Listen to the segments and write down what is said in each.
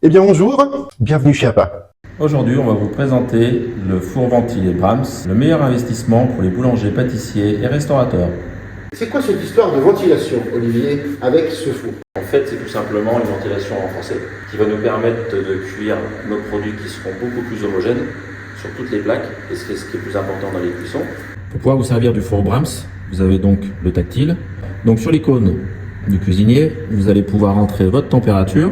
Eh bien bonjour, bienvenue chez APA. Aujourd'hui, on va vous présenter le four ventilé Brahms, le meilleur investissement pour les boulangers, pâtissiers et restaurateurs. C'est quoi cette histoire de ventilation, Olivier, avec ce four? En fait, c'est tout simplement une ventilation renforcée qui va nous permettre de cuire nos produits qui seront beaucoup plus homogènes sur toutes les plaques, et c'est ce qui est plus important dans les cuissons. Pour pouvoir vous servir du four Brahms, vous avez donc le tactile. Donc sur l'icône du cuisinier, vous allez pouvoir entrer votre température,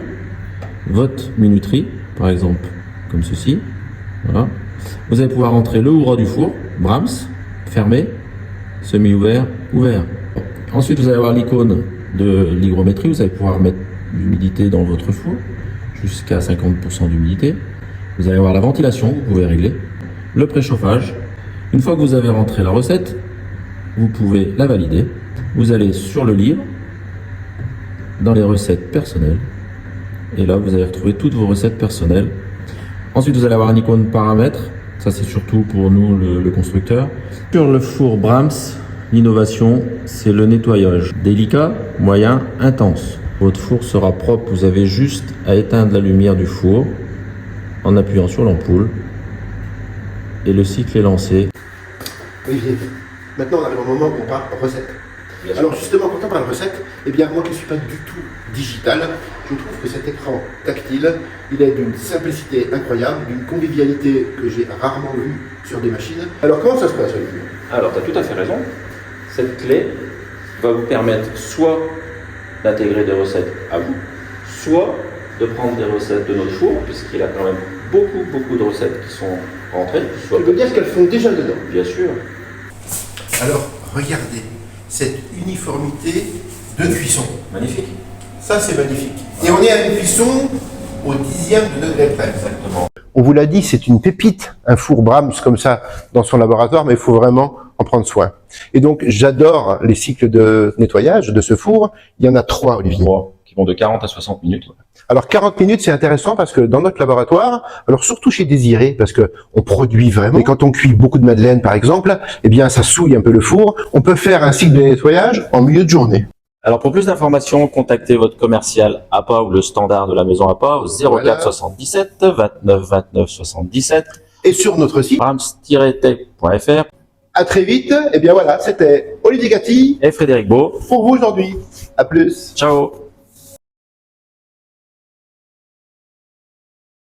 votre minuterie, par exemple, comme ceci. Voilà. Vous allez pouvoir entrer le ouvre du four, Brahms, fermé, semi-ouvert, ouvert. Ensuite, vous allez avoir l'icône de l'hygrométrie. Vous allez pouvoir mettre l'humidité dans votre four, jusqu'à 50% d'humidité. Vous allez avoir la ventilation, vous pouvez régler. Le préchauffage. Une fois que vous avez rentré la recette, vous pouvez la valider. Vous allez sur le livre, dans les recettes personnelles. Et là, vous allez retrouver toutes vos recettes personnelles. Ensuite, vous allez avoir une icône paramètres. Ça, c'est surtout pour nous, le constructeur. Sur le four Brahms, l'innovation, c'est le nettoyage. Délicat, moyen, intense. Votre four sera propre. Vous avez juste à éteindre la lumière du four en appuyant sur l'ampoule. Et le cycle est lancé. Olivier, maintenant on arrive au moment où on parle recette. Alors justement, quand on parle recette, eh bien moi qui ne suis pas du tout digital, je trouve que cet écran tactile, il est d'une simplicité incroyable, d'une convivialité que j'ai rarement vue sur des machines. Alors comment ça se passe, Olivier? Alors, tu as tout à fait raison. Cette clé va vous permettre soit d'intégrer des recettes à vous, soit de prendre des recettes de notre four, puisqu'il a quand même beaucoup de recettes qui sont rentrées. Ça veut dire qu'elles font déjà dedans. Bien sûr. Alors, regardez cette uniformité de cuisson. Magnifique. Ça, c'est magnifique. Et on est à une cuisson au 10e de degré près. Exactement. On vous l'a dit, c'est une pépite, un four Brahms comme ça dans son laboratoire, mais il faut vraiment en prendre soin. Et donc, j'adore les cycles de nettoyage de ce four. Il y en a 3, Olivier. 3, qui vont de 40 à 60 minutes. Alors 40 minutes, c'est intéressant parce que dans notre laboratoire, alors surtout chez Désiré, parce que on produit vraiment, et quand on cuit beaucoup de madeleine par exemple, eh bien ça souille un peu le four, on peut faire un cycle de nettoyage en milieu de journée. Alors pour plus d'informations, contactez votre commercial APA ou le standard de la maison APA au 04 77 29 29 77 et sur notre site brahms-tech.fr. À très vite, et bien voilà, c'était Olivier Gatti et Frédéric Beau pour vous aujourd'hui. À plus. Ciao.